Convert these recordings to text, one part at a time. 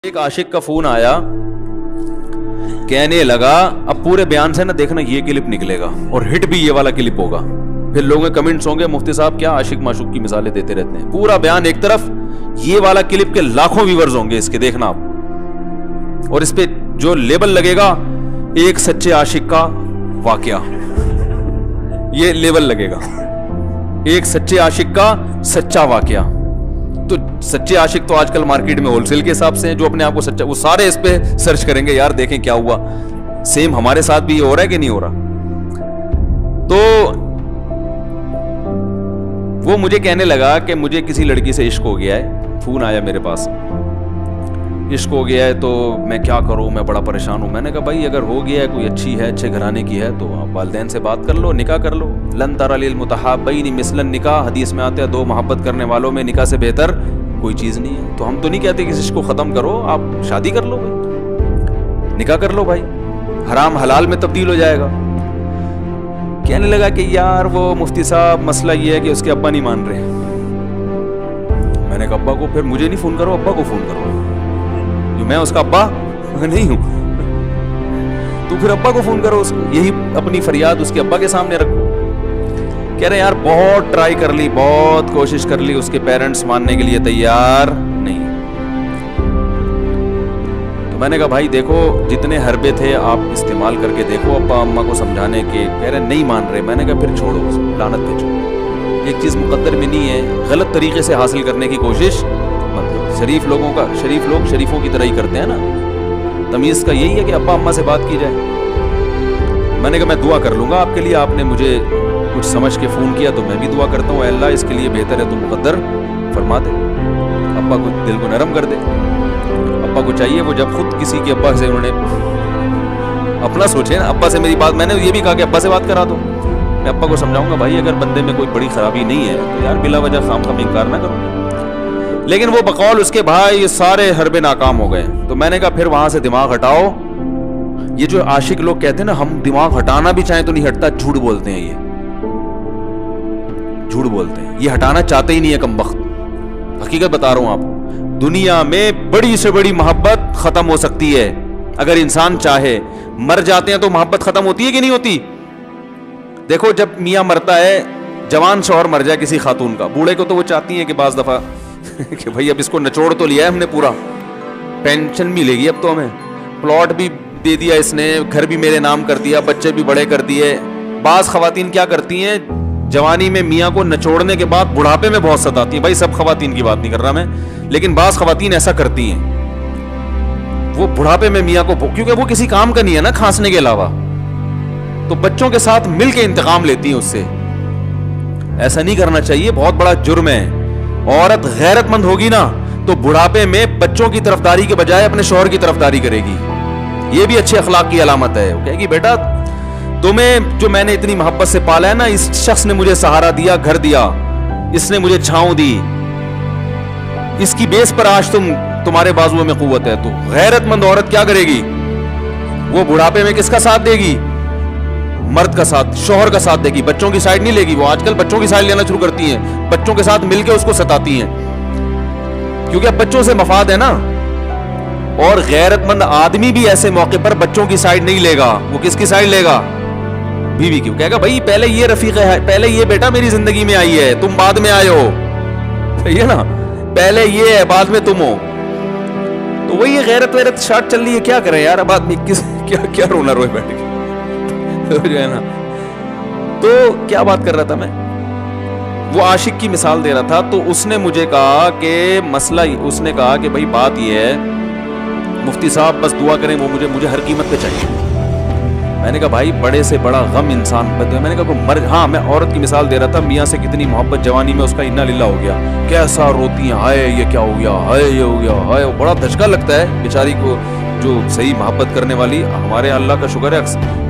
ایک عاشق کا فون آیا, کہنے لگا اب پورے بیان سے نہ دیکھنا یہ کلپ نکلے گا اور ہٹ بھی یہ والا کلپ ہوگا. پھر لوگوں کے کمنٹس ہوں گے مفتی صاحب کیا عاشق معشوق کی مثالیں دیتے رہتے ہیں. پورا بیان ایک طرف, یہ والا کلپ کے لاکھوں ویورز ہوں گے اس کے, دیکھنا آپ. اور اس پہ جو لیبل لگے گا ایک سچے عاشق کا واقعہ, یہ لیبل لگے گا ایک سچے عاشق کا سچا واقعہ. تو سچے عاشق تو آج کل مارکیٹ میں ہول سیل کے حساب سے ہیں, جو اپنے آپ کو سچا, وہ سارے اس پہ سرچ کریں گے یار دیکھیں کیا ہوا, سیم ہمارے ساتھ بھی یہ ہو رہا ہے کہ نہیں ہو رہا. تو وہ مجھے کہنے لگا کہ مجھے کسی لڑکی سے عشق ہو گیا ہے, فون آیا میرے پاس, عشق ہو گیا ہے تو میں کیا کروں, میں بڑا پریشان ہوں. میں نے کہا بھائی اگر ہو گیا ہے, کوئی اچھی ہے, اچھے گھرانے کی ہے, تو آپ والدین سے بات کر لو, نکاح کر لو. لن تری للمتحابین مثل النکاح, حدیث میں آتا ہے دو محبت کرنے والوں میں نکاح سے بہتر کوئی چیز نہیں ہے. تو ہم تو نہیں کہتے کہ اس کو ختم کرو, آپ شادی کر لو بھائی, نکاح کر لو بھائی, حرام حلال میں تبدیل ہو جائے گا. کہنے لگا کہ یار وہ مفتی صاحب مسئلہ یہ ہے کہ اس کے ابا نہیں مان رہے. میں نے کہا ابا کو, پھر مجھے نہیں فون کرو, ابا کو فون کرو, جو میں اس کا ابا نہیں ہوں, تو پھر ابا کو فون کرو, اس کو یہی اپنی فریاد اس کے ابا کے سامنے رکھو. کہہ رہے یار بہت ٹرائی کر لی, بہت کوشش کر لی, اس کے پیرنٹس ماننے کے لیے تیار نہیں. تو میں نے کہا بھائی دیکھو جتنے حربے تھے آپ استعمال کر کے دیکھو ابا اماں کو سمجھانے کے. کہہ رہے نہیں مان رہے. میں نے کہا پھر چھوڑو, لعنت بھیجو. ایک چیز مقدر میں نہیں ہے, غلط طریقے سے حاصل کرنے کی کوشش مت کرو. شریف لوگوں کا, شریف لوگ شریفوں کی طرح ہی کرتے ہیں نا. تمیز کا یہی ہے کہ ابا اماں سے بات کی جائے. میں نے کہا میں دعا کر لوں گا آپ کے لیے, آپ نے مجھے کچھ سمجھ کے فون کیا تو میں بھی دعا کرتا ہوں, اے اللہ اس کے لیے بہتر ہے تو مقدر فرما دے, ابا کو دل کو نرم کر دے. ابا کو چاہیے وہ جب خود کسی کے ابا سے انہوں نے اپنا سوچے نا, ابا سے میری بات, میں نے یہ بھی کہا کہ ابا سے بات کرا دو. میں ابا کو سمجھاؤں گا بھائی اگر بندے میں کوئی بڑی خرابی نہیں ہے تو یار بلا وجہ خام خام انکار نہ کرو. لیکن وہ بقول اس کے بھائی یہ سارے حربے ناکام ہو گئے. تو میں نے کہا پھر وہاں سے دماغ ہٹاؤ. یہ جو عاشق لوگ کہتے ہیں نا ہم دماغ ہٹانا بھی چاہیں تو نہیں ہٹتا, جھوٹ بولتے ہیں, یہ جھوٹ بولتے ہیں, یہ ہٹانا چاہتے ہی نہیں ہے کمبخت. حقیقت بتا رہا ہوں آپ, دنیا میں بڑی سے بڑی محبت ختم ہو سکتی ہے اگر انسان چاہے. مر جاتے ہیں تو محبت ختم ہوتی ہے کہ نہیں ہوتی؟ دیکھو جب میاں مرتا ہے, جوان شوہر مر جائے کسی خاتون کا, بوڑھے کو تو وہ چاہتی ہیں کہ بعض دفعہ کہ بھائی اب اس کو نچوڑ تو لیا ہے ہم نے, پورا پینشن ملے گی اب تو ہمیں, پلاٹ بھی دے دیا اس نے, گھر بھی میرے نام کر دیا, بچے بھی بڑے کر دیے. بعض خواتین کیا کرتی ہیں, جوانی میں میاں کو نچوڑنے کے بعد بڑھاپے میں بہت ستاتی ہیں. بھائی سب خواتین کی بات نہیں کر رہا میں, لیکن بعض خواتین ایسا کرتی ہیں, وہ بڑھاپے میں میاں کو, کیونکہ وہ کسی کام کا نہیں ہے نا کھانسنے کے علاوہ, تو بچوں کے ساتھ مل کے انتقام لیتی ہیں اس سے. ایسا نہیں کرنا چاہیے, بہت بڑا جرم ہے. عورت غیرت مند ہوگی نا تو بڑھاپے میں بچوں کی طرفداری کے بجائے اپنے شوہر کی طرفداری کرے گی. یہ بھی اچھے اخلاق کی علامت ہے. وہ کہے گی بیٹا تمہیں جو میں نے اتنی محبت سے پالا ہے نا, اس شخص نے مجھے سہارا دیا, گھر دیا, اس نے مجھے چھاؤں دی, اس کی بیس پر آج تمہارے بازو میں قوت ہے. تو غیرت مند عورت کیا کرے گی, وہ بڑھاپے میں کس کا ساتھ دے گی؟ مرد کا ساتھ, شوہر کا ساتھ دے گی, بچوں کی سائڈ نہیں لے گی. وہ آج کل بچوں کی سائڈ لینا شروع کرتی ہیں, بچوں کے ساتھ مل کے اس کو ستاتی ہیں, کیونکہ اب بچوں سے مفاد ہے نا. اور غیرت مند آدمی بھی ایسے موقع پر بچوں کی سائڈ نہیں لے گا. وہ کس کی سائڈ لے گا؟ بیوی کی. کہے گا بھائی پہلے یہ رفیق ہے, پہلے یہ بیٹا میری زندگی میں آئی ہے, تم بعد میں آئے ہو, صحیح ہے نا, پہلے یہ ہے بعد میں تم ہو. تو وہی غیرت ویرت شارٹ چل رہی ہے. کیا کرے یار اب آدمی کس کیا رونا روئے بیٹھ کے جو ہے نا. تو کیا بات کر رہا تھا میں, وہ عاشق کی مثال دے رہا تھا. تو اس نے مجھے کہا کہ مسئلہ, اس نے کہا کہ بھائی بات یہ ہے مفتی صاحب بس دعا کریں, وہ مجھے ہر قیمت پہ چاہیے. میں نے کہا بھائی بڑے سے بڑا غم انسان, میں نے کہا ہاں میں عورت کی مثال دے رہا تھا, میاں سے کتنی محبت جوانی میں اس کا انا للہ ہو گیا, کیسا روتی ہیں, ہائے یہ کیا ہو گیا, ہائے یہ ہو گیا, ہائے. بڑا دھچکا لگتا ہے بیچاری کو, جو صحیح محبت کرنے والی. ہمارے اللہ کا شکر ہے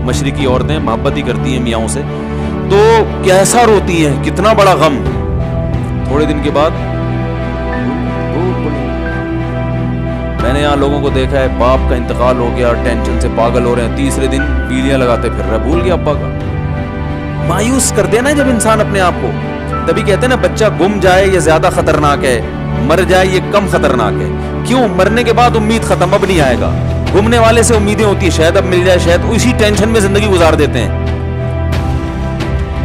مشرقی عورتیں محبت ہی کرتی ہیں میاں سے, تو کیسا روتی ہیں, کتنا بڑا غم. تھوڑے دن کے بعد میں نے یہاں لوگوں کو دیکھا ہے, باپ کا انتقال ہو گیا, ٹینشن سے پاگل ہو رہے ہیں, تیسرے دن بیلیاں لگاتے پھر رہا, بھول گیا ابا کا. مایوس کر دینا جب انسان اپنے آپ کو, تبھی کہتے ہیں نا بچہ گم جائے یہ زیادہ خطرناک ہے, मर जाए ये कम खतरनाक है। क्यों? मरने के बाद उम्मीद खत्म, अब नहीं आएगा। घूमने वाले से उम्मीदें होती है, शायद अब मिल जाए, शायद, उसी टेंशन में जिंदगी गुजार देते हैं।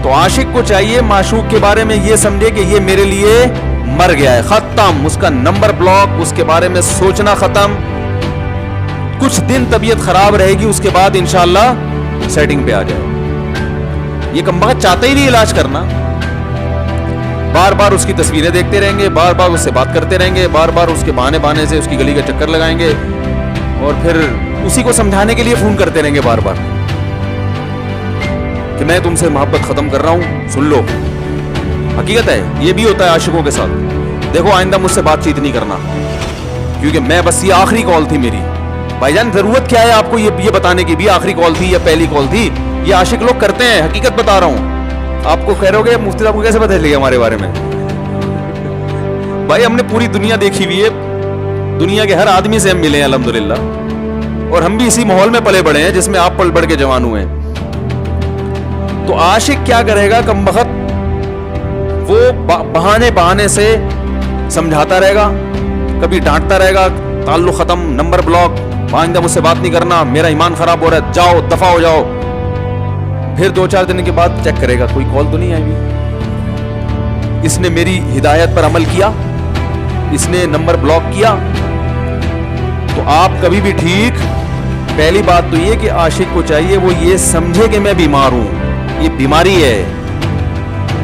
तो आशिक को चाहिए माशूक के बारे में ये समझे कि ये मेरे लिए मर गया है, खत्म, उसका नंबर ब्लॉक, उसके बारे में सोचना खत्म। कुछ दिन तबीयत खराब रहेगी, उसके बाद इंशाअल्लाह सेटिंग पे आ जाए। ये कमबख्त चाहते ही नहीं इलाज करना, बार बार उसकी तस्वीरें देखते रहेंगे, बार बार उससे बात करते रहेंगे, बार बार उसके बहाने से उसकी गली का चक्कर लगाएंगे और फिर उसी को समझाने के लिए फोन करते रहेंगे बार बार कि मैं तुमसे मोहब्बत खत्म कर रहा हूं, सुन लो। हकीकत है, ये भी होता है आशिकों के साथ। देखो आइंदा मुझसे बातचीत नहीं करना, क्योंकि मैं बस, ये आखिरी कॉल थी मेरी। भाईजान जरूरत क्या है आपको ये बताने की भी आखिरी कॉल थी या पहली कॉल थी? ये आशिक लोग करते हैं, हकीकत बता रहा हूं। आपको कह रहे हो मुफ्ती साहब को कैसे पता चलेगा हमारे बारे में? भाई हमने पूरी दुनिया देखी हुई है, दुनिया के हर आदमी से हम मिले हैं अल्हम्दुलिल्लाह, और हम भी इसी माहौल में पले बड़े हैं जिसमें आप पल बढ़ के जवान हुए हैं। तो आशिक क्या करेगा कमबख्त, वो बहाने से समझाता रहेगा, कभी डांटता रहेगा, ताल्लुक खत्म, नंबर ब्लॉक, आइंदा मुझसे बात नहीं करना, मेरा ईमान खराब हो रहा है, जाओ दफा हो जाओ। फिर 2-4 दिन के बाद चेक करेगा कोई कॉल तो नहीं आई हुई, इसने मेरी हिदायत पर अमल किया, इसने नंबर ब्लॉक किया। तो आप कभी भी ठीक, पहली बात तो ये कि आशिक को चाहिए वो ये समझे कि मैं बीमार हूं, ये बीमारी है।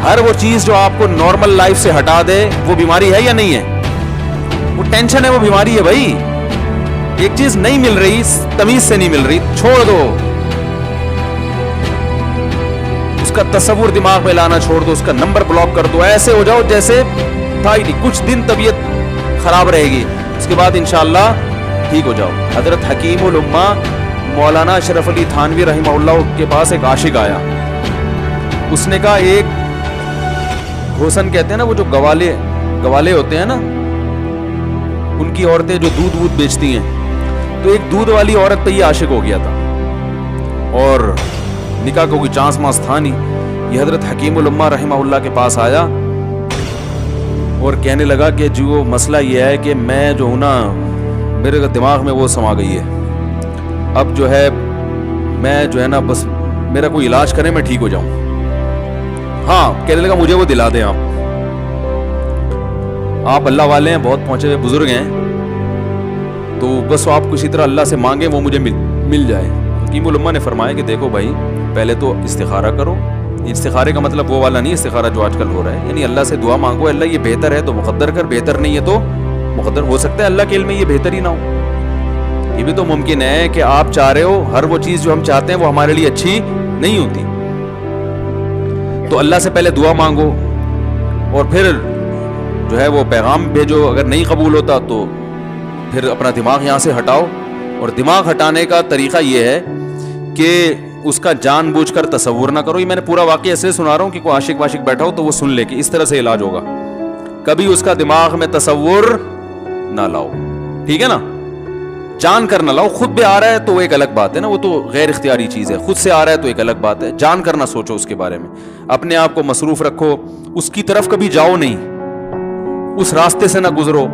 हर वो चीज जो आपको नॉर्मल लाइफ से हटा दे वो बीमारी है या नहीं है? वो टेंशन है, वो बीमारी है भाई। एक चीज नहीं मिल रही, तमीज से नहीं मिल रही, छोड़ दो, उसका तस्वुर दिमाग में लाना छोड़ दो, उसका नंबर ब्लॉक कर दो, ऐसे हो जाओ जैसे था ही नहीं। कुछ दिन तबीयत खराब रहेगी, उसके बाद इंशाअल्लाह ठीक हो जाओ। हजरत हकीमुल उम्मा मौलाना अशरफ अली थानवी रहमहुल्लाह के पास एक आशिक आया, उसने कहा, एक घोसन कहते हैं ना, वो जो गवाले होते हैं ना, उनकी औरतें जो दूध बेचती हैं, तो एक दूध वाली औरत पे ये आशिक हो गया था और निकाह को कोई चांस मास था नहीं। ये हजरत हकीमुल उम्मा रहमहुल्लाह के पास आया और कहने लगा कि जो मसला ये है कि मैं जो हूं ना, मेरे दिमाग में वो समा गई है, अब जो है मैं जो है ना, बस मेरा कोई इलाज करें, मैं ठीक हो जाऊं। हाँ, कहने लगा मुझे वो दिला दें आप अल्लाह वाले हैं, बहुत पहुंचे हुए बुजुर्ग हैं, तो बस आप किसी तरह अल्लाह से मांगे वो मुझे मिल जाए। हकीमुल उम्मा ने फरमाया कि देखो भाई, पहले तो इस्तिखारा करो। इस्तिखारे का मतलब वो वाला नहीं इस्तिखारा जो आजकल हो रहा है, यानी अल्लाह से दुआ मांगो, अल्लाह ये बेहतर है तो मुकद्दर कर, बेहतर नहीं है तो मुकद्दर। हो सकता है अल्लाह के इल्म में ये बेहतर ही ना हो, ये भी तो मुमकिन है कि आप चाह रहे हो हर वो चीज जो हम चाहते हैं वो हमारे लिए अच्छी नहीं होती। तो अल्लाह से पहले दुआ मांगो और फिर जो है वो पैगाम भेजो। अगर नहीं कबूल होता तो फिर अपना दिमाग यहाँ से हटाओ, और दिमाग हटाने का तरीका ये है कि उसका जानबूझकर तसव्वुर ना करो। ये मैंने पूरा वाक़या ऐसे सुना रहा हूँ कि कोई आशिक वाशिक बैठा हो तो वो सुन ले कि इस तरह से इलाज होगा। कभी उसका दिमाग में तसव्वुर ना लाओ, ठीक है ना, जान कर ना लाओ। खुद भी आ रहा है तो वो एक अलग बात है ना, वो तो गैर इख्तियारी चीज़ है। खुद से आ रहा है तो एक अलग बात है, जान कर ना सोचो उसके बारे में, अपने आप को मसरूफ रखो, उसकी तरफ कभी जाओ नहीं, उस रास्ते से ना गुजरो।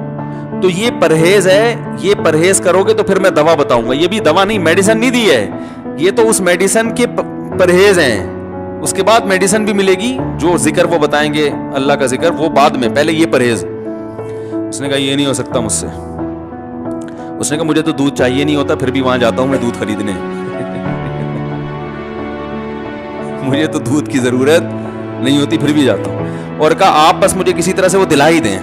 तो ये परहेज है, ये परहेज करोगे तो फिर मैं दवा बताऊंगा। ये भी दवा नहीं, मेडिसिन नहीं दी है, ये तो उस मेडिसिन के परहेज हैं। उसके बाद मेडिसिन भी मिलेगी, जो जिक्र वो बताएंगे अल्लाह का जिक्र, वो बाद में, पहले ये परहेज। उसने कहा ये नहीं हो सकता मुझसे। उसने कहा मुझे तो दूध चाहिए नहीं होता, फिर भी वहां जाता हूं मैं दूध खरीदने मुझे तो दूध की जरूरत नहीं होती, फिर भी जाता हूं। और कहा आप बस मुझे किसी तरह से वो दिला ही दें।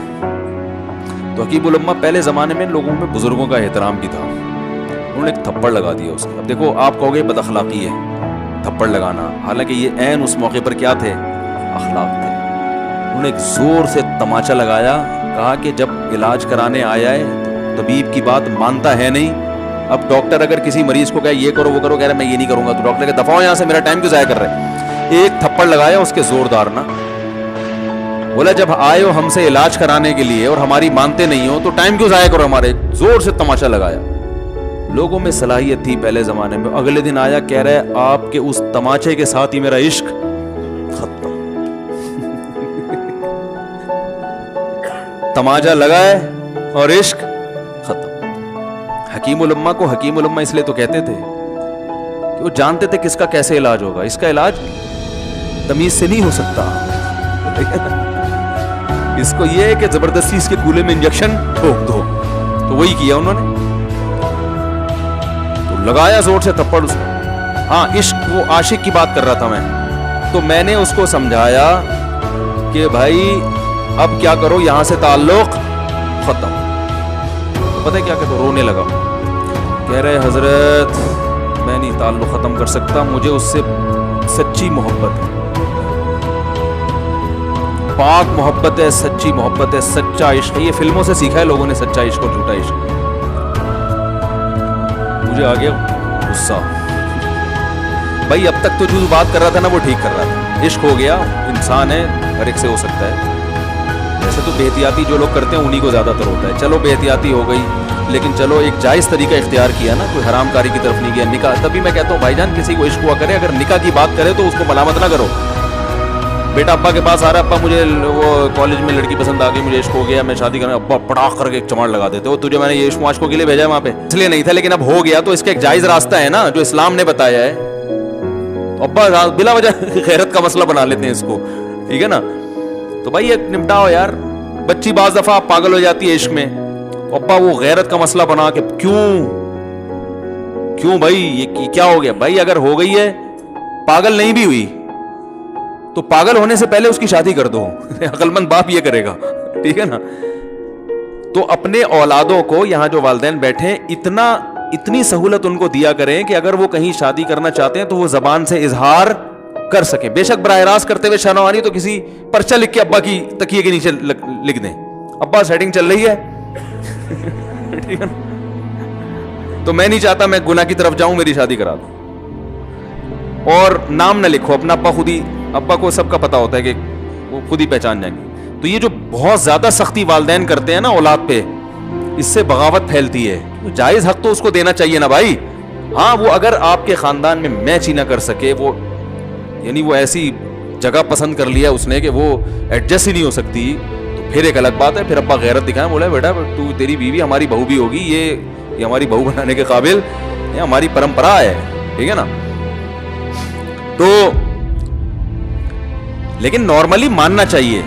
तो हकीमुल उम्मा पहले जमाने में लोगों में बुजुर्गों का एहतराम भी था, उन्होंने एक थप्पड़ लगा दिया उसके। अब देखो आप कहोगे बदअखलाकी है थप्पड़ लगाना, हालांकि ये ऐन उस मौके पर क्या थे, अखलाक थे। उन्होंने एक जोर से तमाचा लगाया, कहा कि जब इलाज कराने आया है तो तबीब की बात मानता है नहीं। अब डॉक्टर अगर किसी मरीज को कहे ये करो वो करो, कह रहा मैं ये नहीं करूंगा, तो डॉक्टर कहता दफा हो यहां से, मेरा टाइम क्यों जाया कर रहे। एक थप्पड़ लगाया उसके जोरदार ना, बोला जब आए हो हमसे इलाज कराने के लिए और हमारी मानते नहीं हो तो टाइम क्यों जाया करो हमारे। जोर से तमाचा लगाया। लोगों में सलाहियत थी पहले जमाने में। अगले दिन आया, कह रहा है आपके उस तमाचे के साथ ही मेरा इश्क खत्म तमाजा लगाए और इश्क खत्म। हकीम उलम्मा को हकीम उलम्मा इसलिए तो कहते थे कि वो जानते थे किसका कैसे इलाज होगा। इसका इलाज तमीज से नहीं हो सकता। इसको ये है कि जबरदस्ती इसके कूले में इंजेक्शन ठोक दो, तो वही किया उन्होंने, तो लगाया जोर से थप्पड़ उसको। हाँ, इश्क, वो आशिक की बात कर रहा था मैं, तो मैंने उसको समझाया कि भाई अब क्या करो, यहां से ताल्लुक खत्म। तो पता है क्या कहते, रोने लगा, कह रहे हजरत मैं नहीं ताल्लुक खत्म कर सकता, मुझे उससे सच्ची मोहब्बत है, पाक मोहब्बत है, सच्ची मोहब्बत है, सच्चा इश्क है। ये फिल्मों से सीखा है लोगों ने, सच्चा इश्क और झूठा इश्क। मुझे आ गया गुस्सा। भाई अब तक तो जो बात कर रहा था ना वो ठीक कर रहा था, इश्क हो गया, इंसान है, हर एक से हो सकता है। वैसे तो बेहतियाती जो लोग करते हैं उन्हीं को ज्यादातर होता है। चलो बेहतियाती हो गई, लेकिन चलो एक जायज तरीका इख्तियार किया ना, कोई हरामकारी की तरफ नहीं गया। निकाह, तभी मैं कहता हूँ भाईजान किसी को इश्क हुआ करे, अगर निकाह की बात करे तो उसको मलामत ना करो। बेटा अब्बा के पास आ रहा है, अब्बा मुझे वो कॉलेज में लड़की पसंद आ गई, मुझे इश्क हो गया, मैं शादी करना, अब्बा पटाख करके एक चमाड़ लगा देते हो, तुझे मैंने ये इश्क माश्कों के लिए भेजा है वहां पे, इसलिए नहीं था, लेकिन अब हो गया तो इसका एक जायज रास्ता है ना जो इस्लाम ने बताया है। अब्बा बिला वजह गैरत का मसला बना लेते हैं इसको, ठीक है ना। तो भाई एक निपटाओ यार। बच्ची बाज दफा पागल हो जाती है इश्क में, अब्बा वो गैरत का मसला बना के क्यों भाई ये क्या हो गया। भाई अगर हो गई है, पागल नहीं भी हुई तो पागल होने से पहले उसकी शादी कर दो। अक्लमंद बाप ये करेगा, ठीक है ना। तो अपने औलादों को, यहां जो वालिदैन बैठे, इतनी सहूलत उनको दिया करें कि अगर वो कहीं शादी करना चाहते हैं तो वो जबान से इजहार कर सके। बेशक बराह रास्त करते हुए शर्मानी तो किसी पर्चा लिख के अब्बा की तकिए के नीचे लिख दें, अब्बा सेटिंग चल रही है, ठीक है ना। तो मैं नहीं चाहता मैं गुनाह की तरफ जाऊं, मेरी शादी करा दो। और नाम न लिखो अपना, अब्बा खुद ही, अब्बा को सबका पता होता है कि वो खुद ही पहचान जाएंगे। तो ये जो बहुत ज्यादा सख्ती वालिदैन करते हैं ना औलाद पे, इससे बगावत फैलती है। तो जायज हक तो उसको देना चाहिए ना भाई। हाँ, वो अगर आपके खानदान में मैच ही ना कर सके, वो यानी वो ऐसी जगह पसंद कर लिया उसने कि वो एडजस्ट ही नहीं हो सकती, तो फिर एक अलग बात है। फिर अब्बा गैरत दिखाएं, बोला बेटा तू, तेरी बीवी हमारी बहू भी होगी, ये हमारी बहू बनाने के काबिल, ये हमारी परंपरा है, ठीक है ना। तो लेकिन नॉर्मली मानना चाहिए।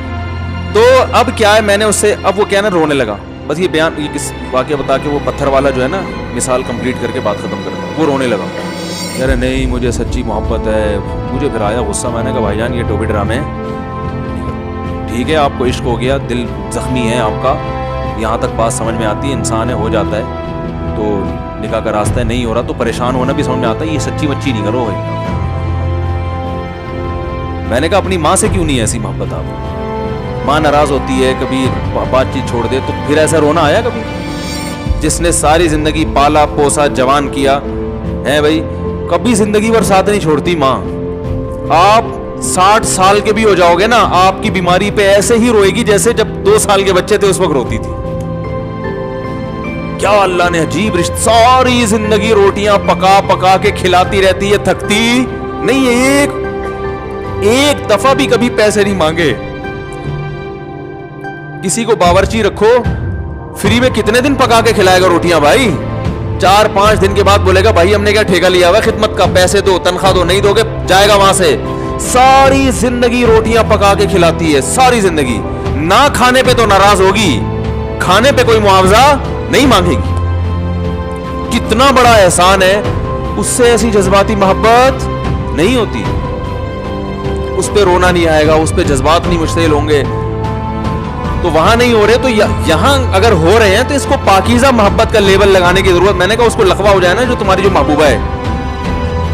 तो अब क्या है, मैंने उससे, अब वो क्या ना रोने लगा, बस ये बयान, ये किस वाक़या बता के वो पत्थर वाला जो है ना मिसाल कंप्लीट करके बात खत्म कर दिया। वो रोने लगा, कह रहे नहीं मुझे सच्ची मोहब्बत है। मुझे फिर आया गुस्सा, मैंने कहा भाईजान ये टोपी ड्रामे हैं, ठीक है आपको इश्क हो गया, दिल जख्मी है आपका, यहाँ तक बात समझ में आती है, इंसान है, हो जाता है, तो निकाह का रास्ता है, नहीं हो रहा तो परेशान होना भी समझ में आता है, ये सच्ची मच्छी नहीं करो भाई। मैंने कहा अपनी माँ से क्यों नहीं ऐसी मोहब्बत आप, माँ नाराज होती है, कभी बातचीत छोड़ दे, तो फिर ऐसा रोना आया कभी? जिसने सारी जिंदगी पाला पोसा जवान किया है भाई, कभी जिंदगी भर साथ नहीं छोड़ती माँ। आप 60 साल के भी हो जाओगे ना, आपकी बीमारी पे ऐसे ही रोएगी जैसे जब 2 साल के बच्चे थे उस वक्त रोती थी। क्या अल्लाह ने अजीब रिश्ता, सारी जिंदगी रोटियां पका पका के खिलाती रहती है, थकती नहीं है, एक दफा भी कभी पैसे नहीं मांगे। किसी को बावर्ची रखो, फ्री में कितने दिन पका के खिलाएगा रोटियां भाई? 4-5 दिन के बाद बोलेगा भाई हमने क्या ठेका लिया हुआ खिदमत का, पैसे दो, तनख्वाह दो, नहीं दोगे जाएगा वहां से। सारी जिंदगी रोटियां पका के खिलाती है, सारी जिंदगी। ना खाने पे तो नाराज होगी, खाने पे कोई मुआवजा नहीं मांगेगी। कितना बड़ा एहसान है, उससे ऐसी जज्बाती मोहब्बत नहीं होती। उस पे रोना नहीं आएगा, उस पे जज्बात नहीं मुश्तिल होंगे। तो वहां नहीं हो रहे तो यहां अगर हो रहे हैं तो इसको पाकीज़ा मोहब्बत का लेबल लगाने की जरूरत। मैंने कहा उसको लकवा हो जाए ना, जो तुम्हारी जो महबूबा है,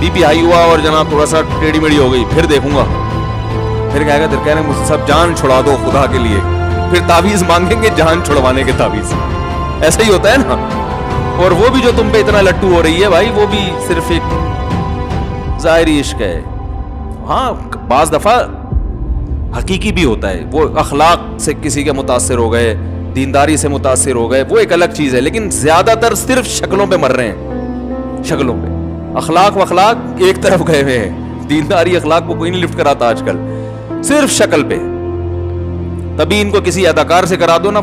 बीपी हाई हुआ और जनाब थोड़ा सा टेढ़ी मेढ़ी हो गई, फिर देखूंगा, फिर कहेगा फिर कह रहे मुझसे सब जान छुड़ा दो खुदा के लिए, फिर तावीज मांगेंगे जान छुड़वाने के तावीज। ऐसा ही होता है ना। और वो भी जो तुम पे इतना लट्टू हो रही है भाई, वो भी सिर्फ एक ज़ाहिरी इश्क है। हाँ, बाज दफा हकीकी भी होता है, वो अखलाक से किसी के मुतासिर हो गए, दीनदारी से मुतासिर हो गए, वो एक अलग चीज है। लेकिन ज्यादातर सिर्फ शक्लों पे मर रहे हैं, शक्लों पे। अखलाक वखलाक एक तरफ गए हुए हैं, दीनदारी अखलाक को कोई नहीं लिफ्ट कराता आजकल, सिर्फ शक्ल पे। तभी इनको किसी अदाकार से करा दो ना